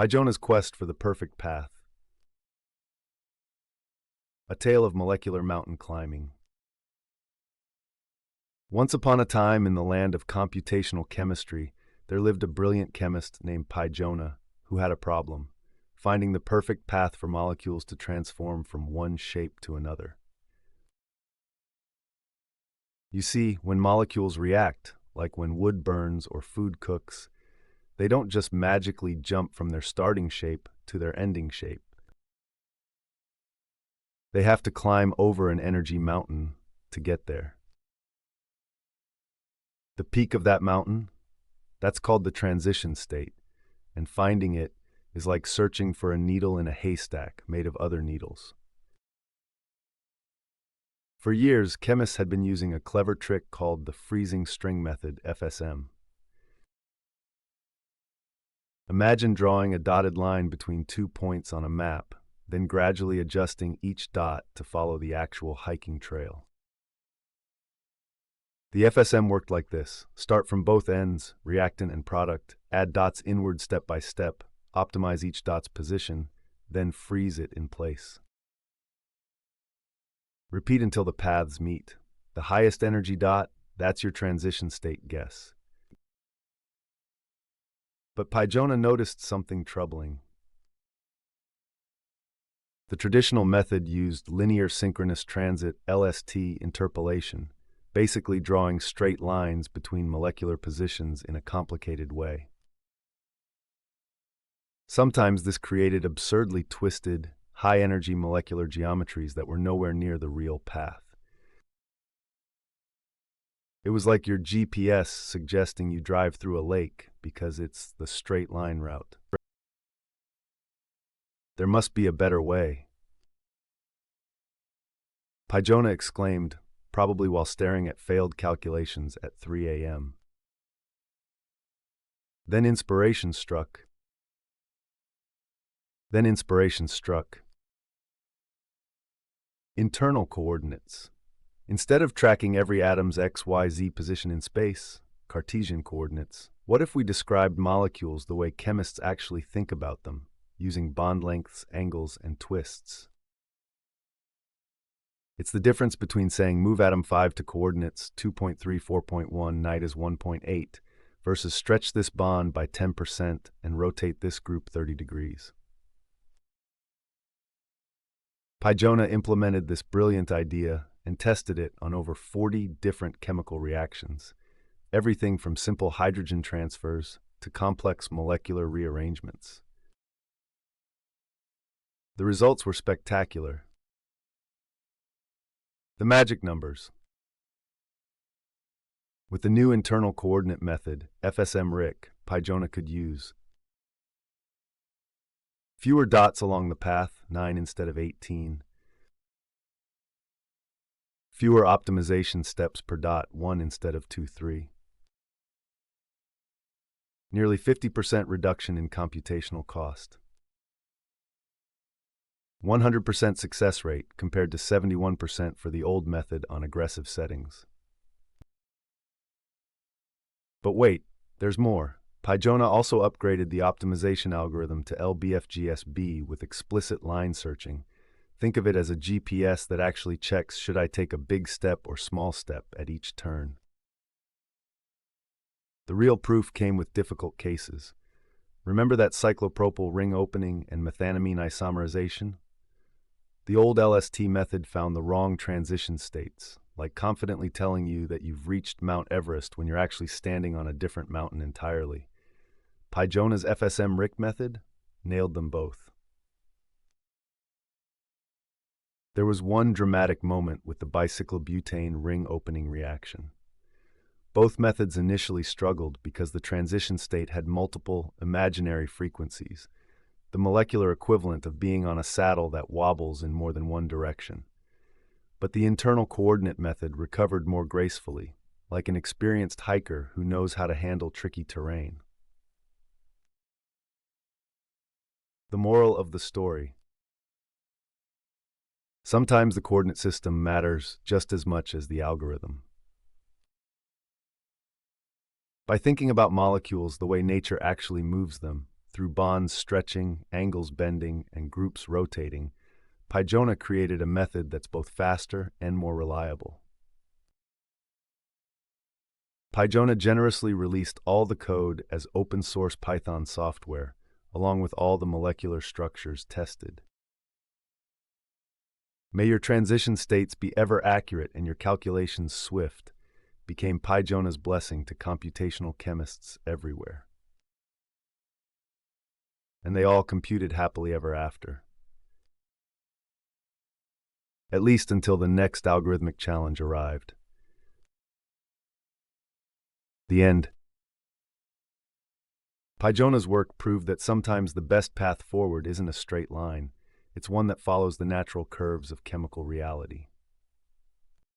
Jonah's quest for the perfect path. A tale of molecular mountain climbing. Once upon a time in the land of computational chemistry, there lived a brilliant chemist named Jonah who had a problem, finding the perfect path for molecules to transform from one shape to another. You see, when molecules react, like when wood burns or food cooks, they don't just magically jump from their starting shape to their ending shape. They have to climb over an energy mountain to get there. The peak of that mountain, that's called the transition state, and finding it is like searching for a needle in a haystack made of other needles. For years, chemists had been using a clever trick called the freezing string method, FSM. Imagine drawing a dotted line between 2 points on a map, then gradually adjusting each dot to follow the actual hiking trail. The FSM worked like this: start from both ends, reactant and product, add dots inward step by step, optimize each dot's position, then freeze it in place. Repeat until the paths meet. The highest energy dot, that's your transition state guess. But Jonah noticed something troubling. The traditional method used linear synchronous transit (LST) interpolation, basically drawing straight lines between molecular positions in a complicated way. Sometimes this created absurdly twisted, high-energy molecular geometries that were nowhere near the real path. It was like your GPS suggesting you drive through a lake because it's the straight line route. There must be a better way. Jonah exclaimed, probably while staring at failed calculations at 3 a.m. Then inspiration struck. Internal coordinates. Instead of tracking every atom's x, y, z position in space, Cartesian coordinates, what if we described molecules the way chemists actually think about them, using bond lengths, angles, and twists? It's the difference between saying move atom 5 to coordinates 2.3, 4.1, night is 1.8, versus stretch this bond by 10% and rotate this group 30 degrees. Jonah implemented this brilliant idea and tested it on over 40 different chemical reactions, everything from simple hydrogen transfers to complex molecular rearrangements. The results were spectacular. The magic numbers. With the new internal coordinate method, FSM-RIC, Jonah could use fewer dots along the path, 9 instead of 18. Fewer optimization steps per dot, 1 instead of 2, 3. Nearly 50% reduction in computational cost. 100% success rate compared to 71% for the old method on aggressive settings. But wait, there's more. Jonah also upgraded the optimization algorithm to LBFGSB with explicit line searching. Think of it as a GPS that actually checks should I take a big step or small step at each turn. The real proof came with difficult cases. Remember that cyclopropyl ring opening and methanamine isomerization? The old LST method found the wrong transition states, like confidently telling you that you've reached Mount Everest when you're actually standing on a different mountain entirely. Jonah's FSM-RIC method nailed them both. There was one dramatic moment with the bicyclobutane ring opening reaction. Both methods initially struggled because the transition state had multiple imaginary frequencies, the molecular equivalent of being on a saddle that wobbles in more than one direction. But the internal coordinate method recovered more gracefully, like an experienced hiker who knows how to handle tricky terrain. The moral of the story. Sometimes the coordinate system matters just as much as the algorithm. By thinking about molecules the way nature actually moves them, Through bonds stretching, angles bending, and groups rotating, Jonah created a method that's both faster and more reliable. Jonah generously released all the code as open-source Python software, along with all the molecular structures tested. May your transition states be ever accurate and your calculations swift, became Jonah's blessing to computational chemists everywhere. And they all computed happily ever after. At least until the next algorithmic challenge arrived. The end. Jonah's work proved that sometimes the best path forward isn't a straight line. It's one that follows the natural curves of chemical reality.